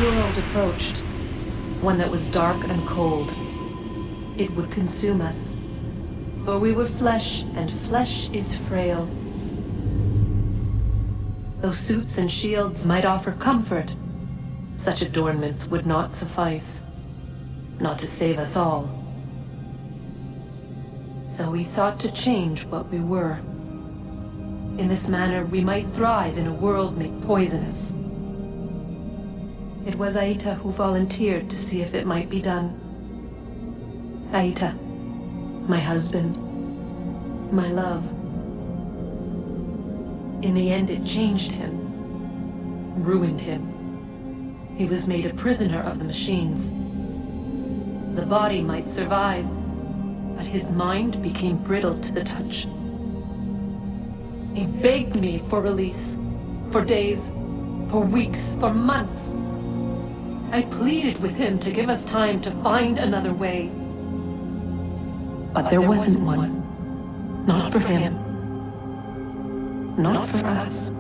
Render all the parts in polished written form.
world approached, one that was dark and cold, it would consume us. For we were flesh, and flesh is frail. Though suits and shields might offer comfort, such adornments would not suffice, not to save us all. So we sought to change what we were. In this manner, we might thrive in a world made poisonous. It was Aita who volunteered to see if it might be done. Aita, my husband, my love. In the end, it changed him, ruined him. He was made a prisoner of the machines. The body might survive, but his mind became brittle to the touch. He begged me for release, for days, for weeks, for months. I pleaded with him to give us time to find another way. But there wasn't one. Not for him. Not for us.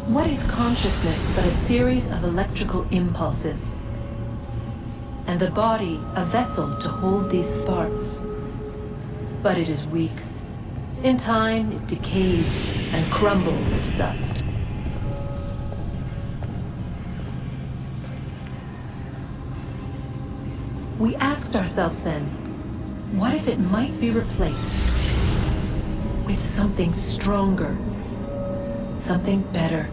What is consciousness but a series of electrical impulses? And the body a vessel to hold these sparks. But it is weak. In time, it decays and crumbles into dust. We asked ourselves then, what if it might be replaced with something stronger, something better?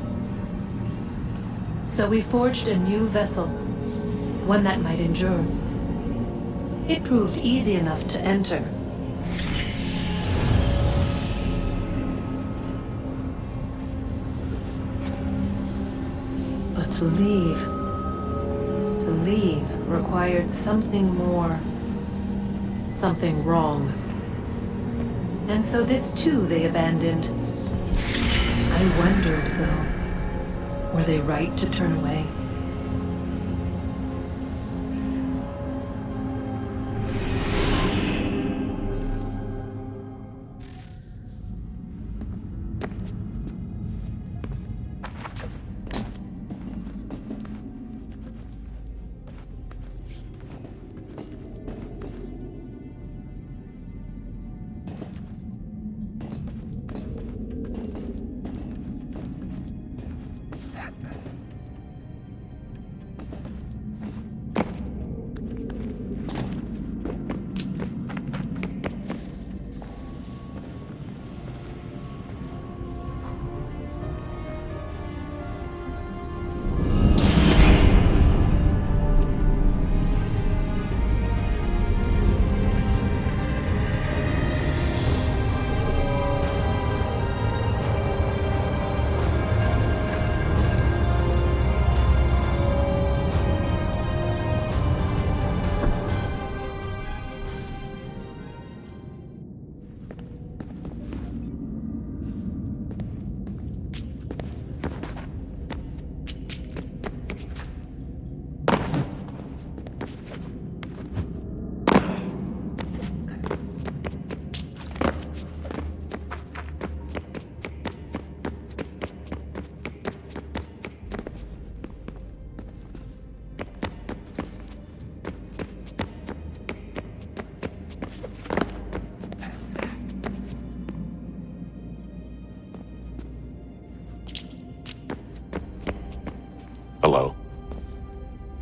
So we forged a new vessel, one that might endure. It proved easy enough to enter. But to leave required something more, something wrong. And so this too they abandoned. I wondered, though, were they right to turn away?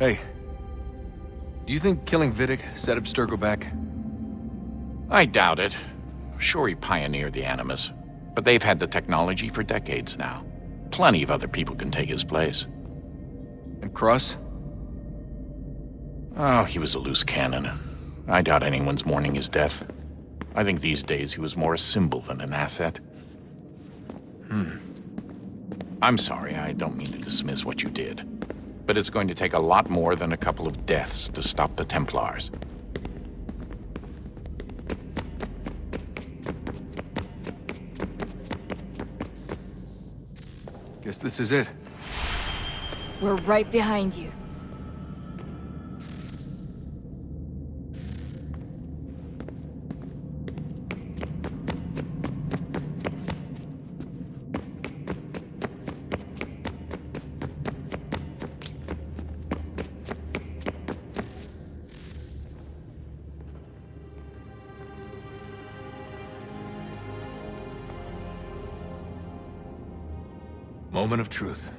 Hey, do you think killing Vidic set Abstergo back? I doubt it. Sure, he pioneered the Animus, but they've had the technology for decades now. Plenty of other people can take his place. And Cross? Oh, he was a loose cannon. I doubt anyone's mourning his death. I think these days he was more a symbol than an asset. I'm sorry, I don't mean to dismiss what you did. But it's going to take a lot more than a couple of deaths to stop the Templars. Guess this is it. We're right behind you. Moment of truth.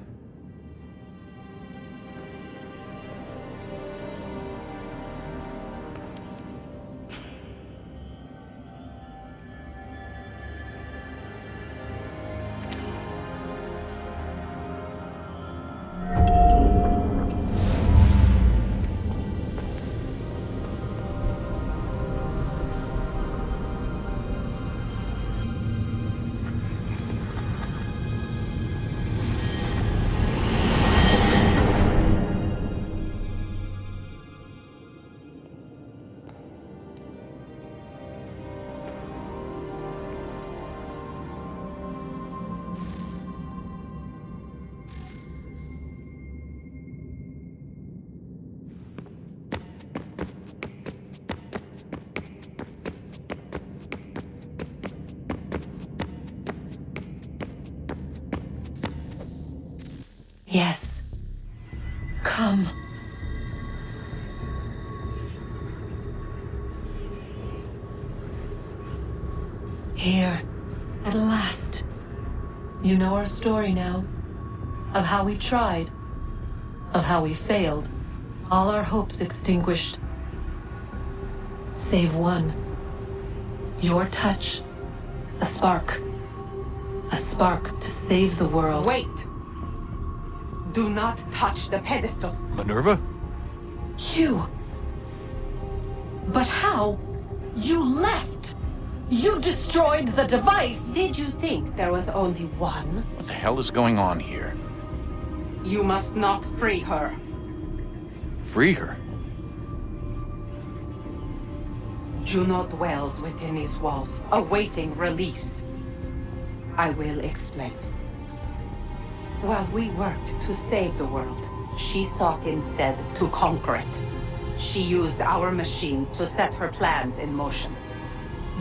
Yes. Come. Here, at last. You know our story now. Of how we tried. Of how we failed. All our hopes extinguished. Save one. Your touch. A spark. A spark to save the world. Wait! Do not touch the pedestal. Minerva? You. But how? You left! You destroyed the device! Did you think there was only one? What the hell is going on here? You must not free her. Free her? Juno dwells within these walls, awaiting release. I will explain. While we worked to save the world, she sought instead to conquer it. She used our machines to set her plans in motion.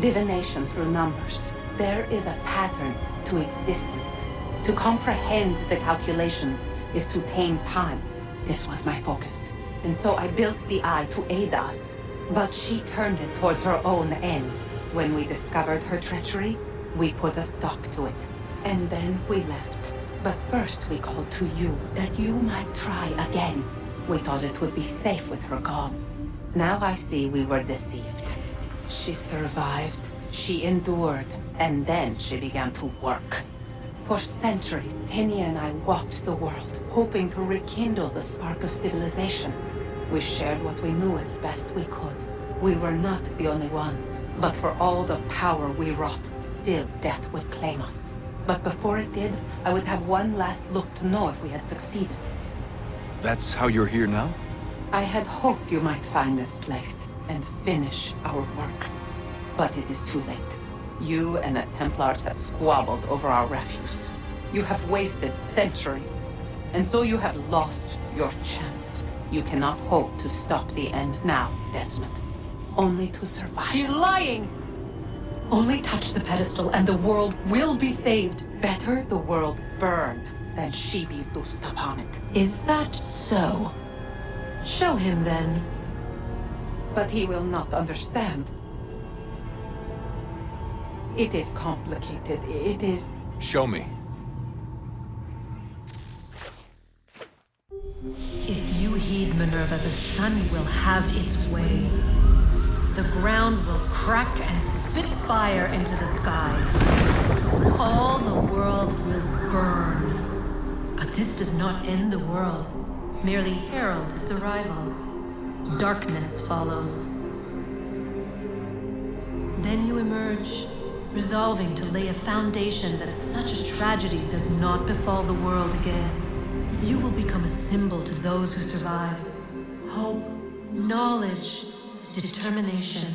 Divination through numbers. There is a pattern to existence. To comprehend the calculations is to tame time. This was my focus. And so I built the eye to aid us. But she turned it towards her own ends. When we discovered her treachery, we put a stop to it. And then we left. But first we called to you, that you might try again. We thought it would be safe with her gone. Now I see we were deceived. She survived, she endured, and then she began to work. For centuries, Tinia and I walked the world, hoping to rekindle the spark of civilization. We shared what we knew as best we could. We were not the only ones, but for all the power we wrought, still death would claim us. But before it did, I would have one last look to know if we had succeeded. That's how you're here now? I had hoped you might find this place and finish our work. But it is too late. You and the Templars have squabbled over our refuse. You have wasted centuries, and so you have lost your chance. You cannot hope to stop the end now, Desmond. Only to survive. She's lying! Only touch the pedestal and the world will be saved. Better the world burn than she be loosed upon it. Is that so? Show him then. But he will not understand. It is complicated. It is... Show me. If you heed Indeed, Minerva, the sun will have its way. The ground will crack and spit fire into the skies. All the world will burn. But this does not end the world, merely heralds its arrival. Darkness follows. Then you emerge, resolving to lay a foundation that such a tragedy does not befall the world again. You will become a symbol to those who survive. Hope, knowledge, determination.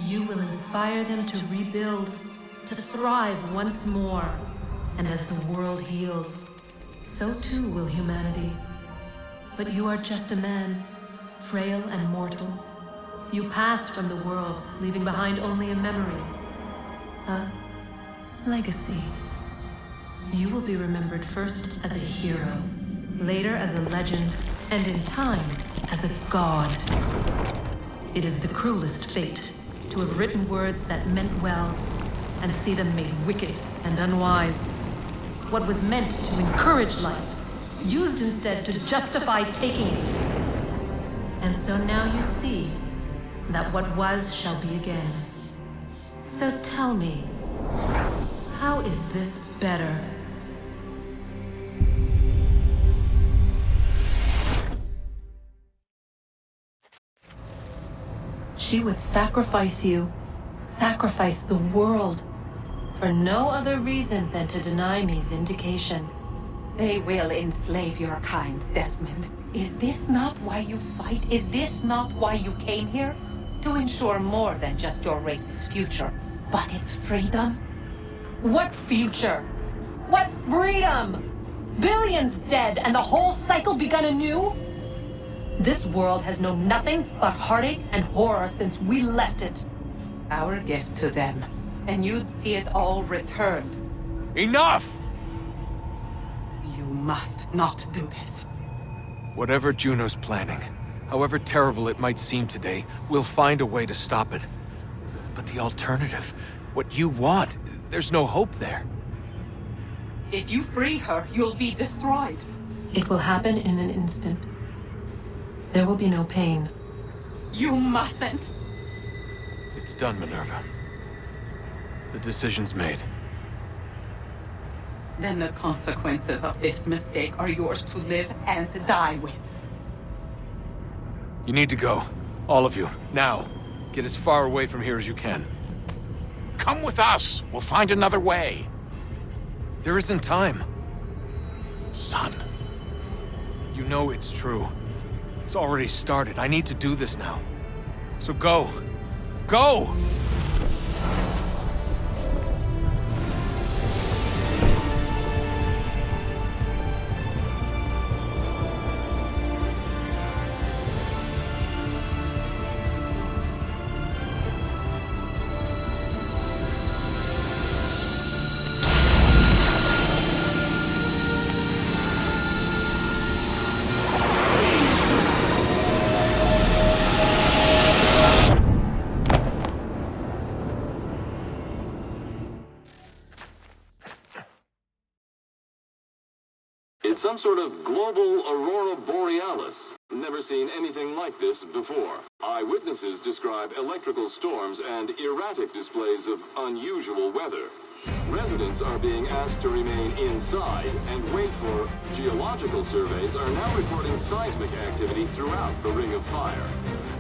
You will inspire them to rebuild, to thrive once more. And as the world heals, so too will humanity. But you are just a man, frail and mortal. You pass from the world, leaving behind only a memory. A legacy. You will be remembered first as a hero, later as a legend, and in time, as a god. It is the cruelest fate to have written words that meant well, and see them made wicked and unwise. What was meant to encourage life, used instead to justify taking it. And so now you see that what was shall be again. So tell me, how is this better? She would sacrifice you, sacrifice the world, for no other reason than to deny me vindication. They will enslave your kind, Desmond. Is this not why you fight? Is this not why you came here? To ensure more than just your race's future, but its freedom? What future? What freedom? Billions dead and the whole cycle begun anew? This world has known nothing but heartache and horror since we left it. Our gift to them, and you'd see it all returned. Enough! You must not do this. Whatever Juno's planning, however terrible it might seem today, we'll find a way to stop it. But the alternative, what you want, there's no hope there. If you free her, you'll be destroyed. It will happen in an instant. There will be no pain. You mustn't. It's done, Minerva. The decision's made. Then the consequences of this mistake are yours to live and die with. You need to go. All of you. Now. Get as far away from here as you can. Come with us. We'll find another way. There isn't time. Son. You know it's true. It's already started. I need to do this now. So go. Go! It's some sort of global aurora borealis. Never seen anything like this before. Eyewitnesses describe electrical storms and erratic displays of unusual weather. Residents are being asked to remain inside and wait for geological surveys are now reporting seismic activity throughout the Ring of Fire.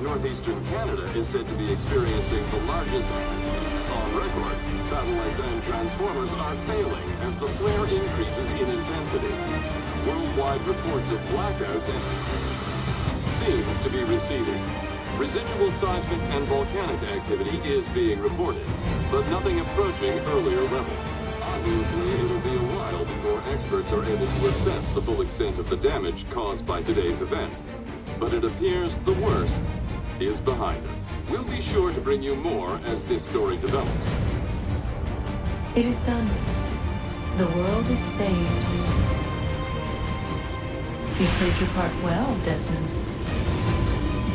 Northeastern Canada is said to be experiencing the largest on record. Satellites and transformers are failing as the flare increases in intensity. Worldwide reports of blackouts seems to be receding. Residual seismic and volcanic activity is being reported, but nothing approaching earlier levels. Obviously, it'll be a while before experts are able to assess the full extent of the damage caused by today's event. But it appears the worst is behind us. We'll be sure to bring you more as this story develops. It is done. The world is saved. You played your part well, Desmond.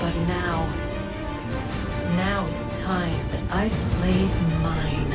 But now it's time that I played mine.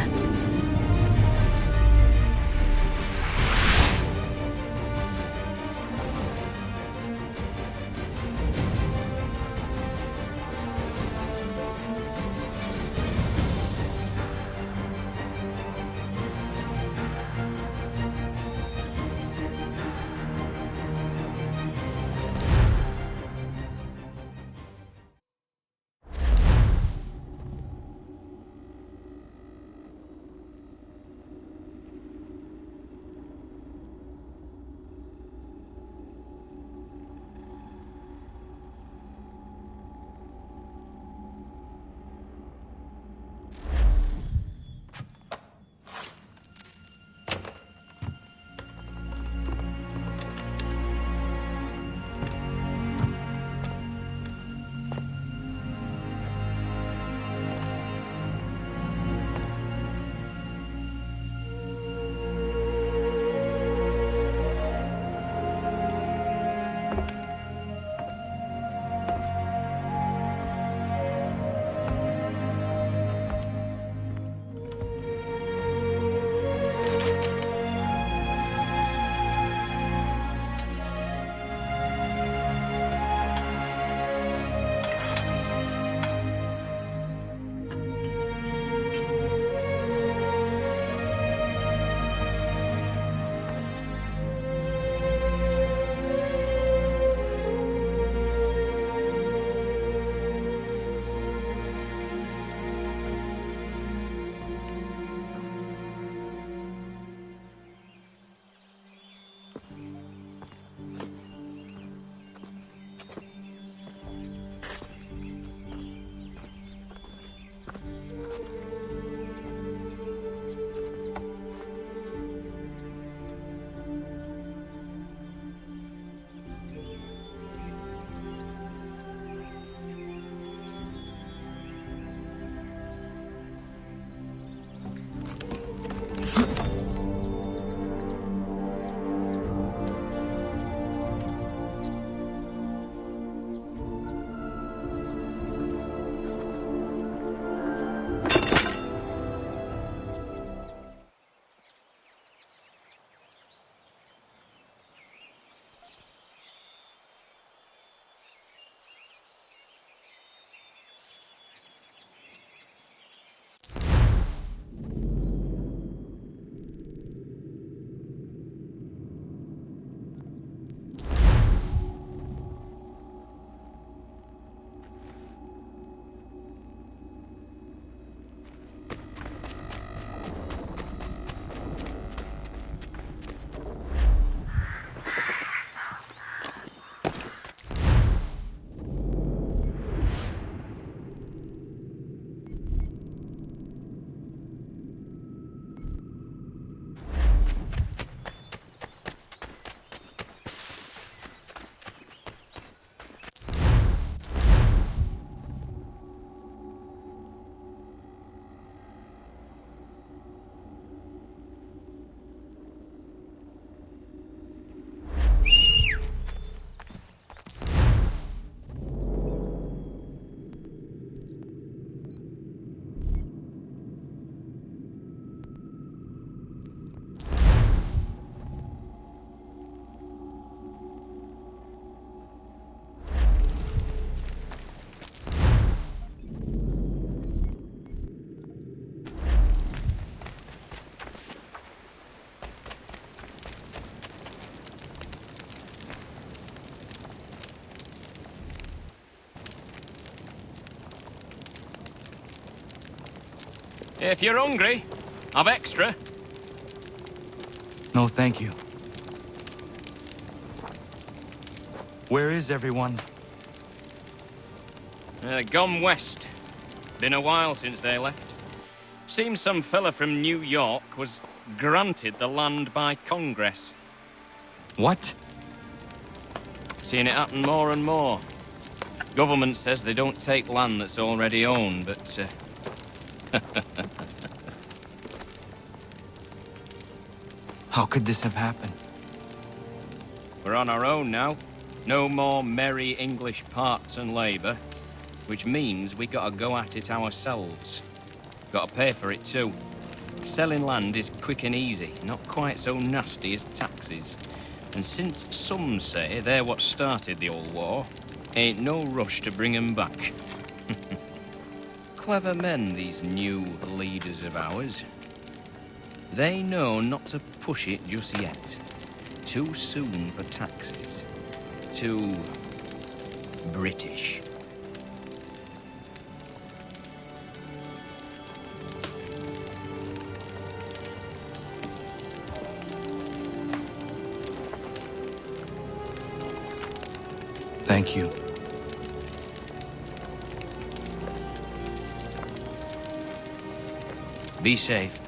If you're hungry, I've extra. No, thank you. Where is everyone? Gone west. Been a while since they left. Seems some fella from New York was granted the land by Congress. What? Seeing it happen more and more. Government says they don't take land that's already owned, but... How could this have happened? We're on our own now. No more merry English parts and labour. Which means we gotta go at it ourselves. Gotta pay for it too. Selling land is quick and easy, not quite so nasty as taxes. And since some say they're what started the old war, ain't no rush to bring 'em back. Clever men, these new leaders of ours. They know not to push it just yet. Too soon for taxes. Too British. Thank you. Be safe.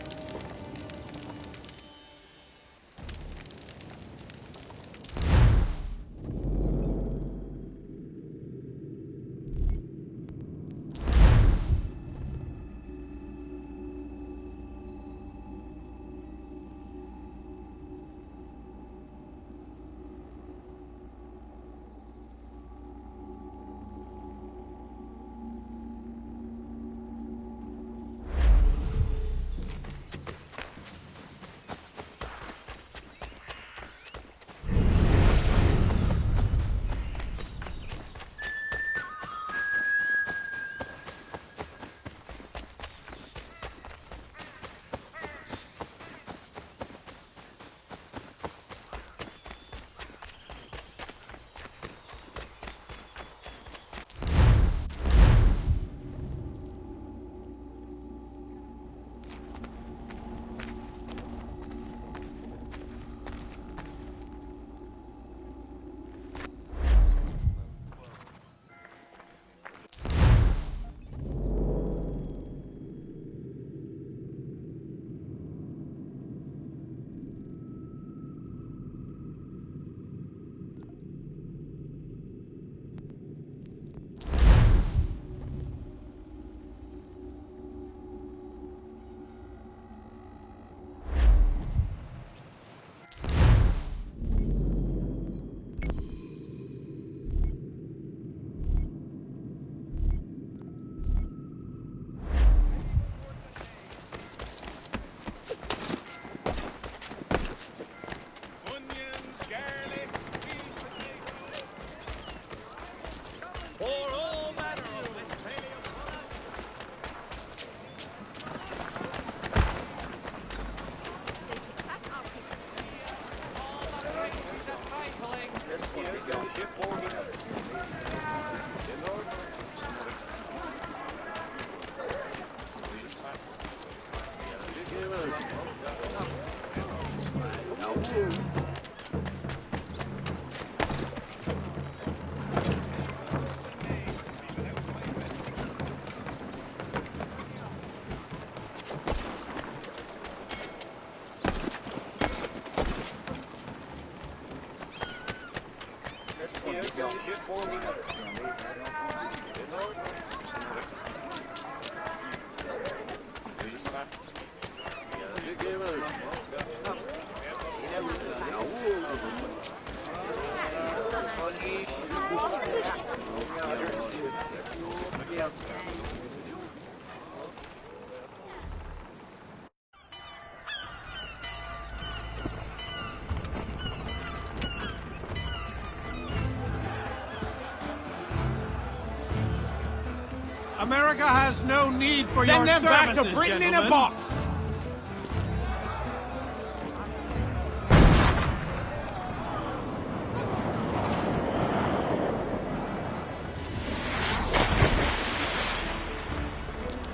America has no need for your Send them back services, to Britain in a gentlemen. box!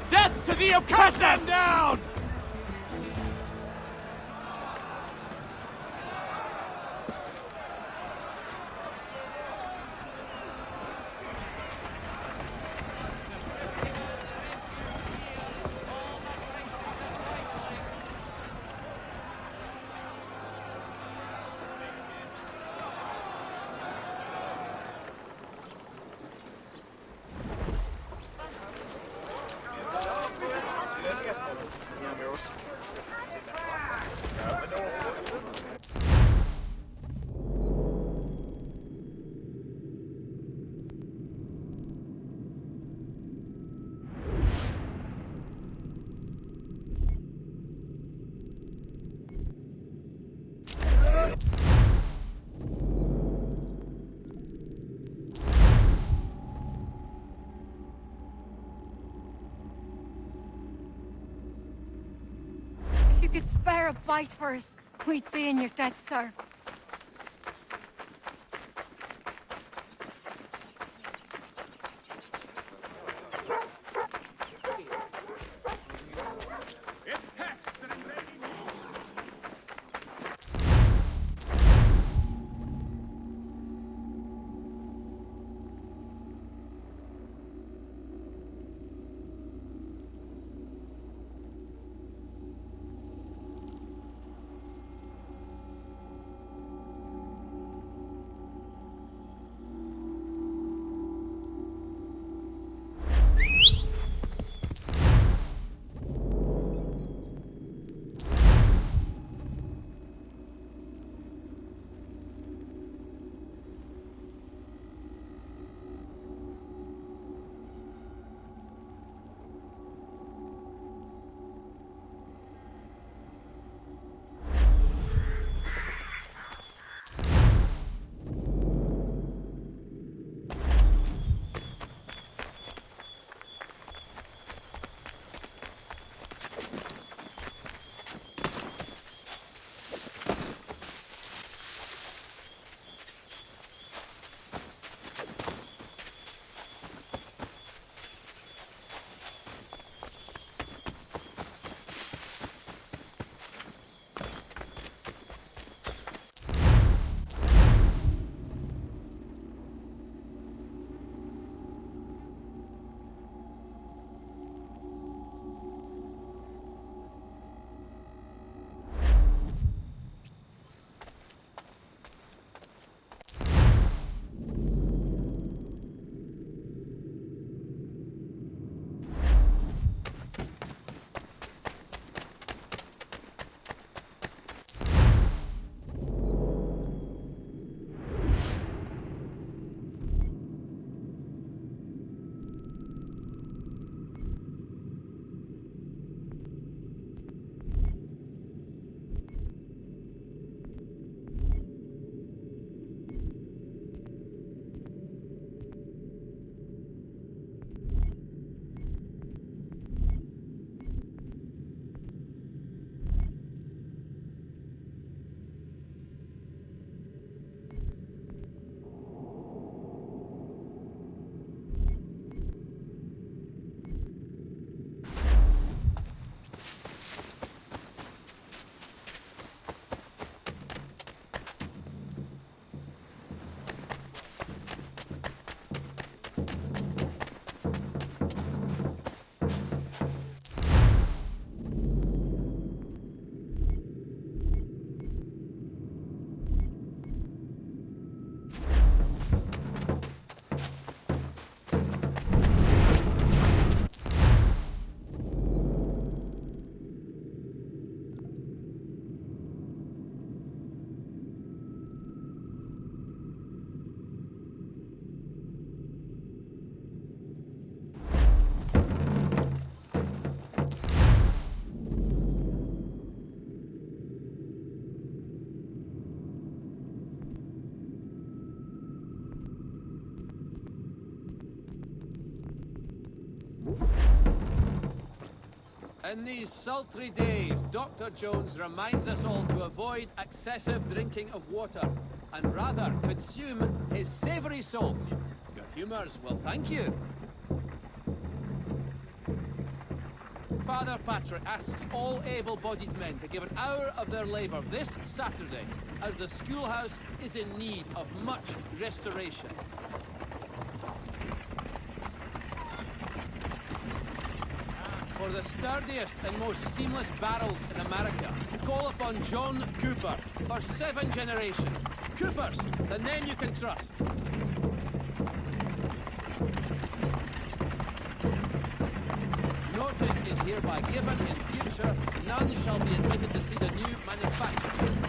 Death To the oppressor! Cut them down! If you could spare a bite for us, we'd be in your debt, sir. In these sultry days, Dr. Jones reminds us all to avoid excessive drinking of water and rather consume his savoury salts. Your humours will thank you. Father Patrick asks all able-bodied men to give an hour of their labor this Saturday, as the schoolhouse is in need of much restoration. For the sturdiest and most seamless barrels in America, call upon John Cooper for 7 generations. Coopers, the name you can trust. Notice is hereby given. In future, none shall be admitted to see the new manufacturer.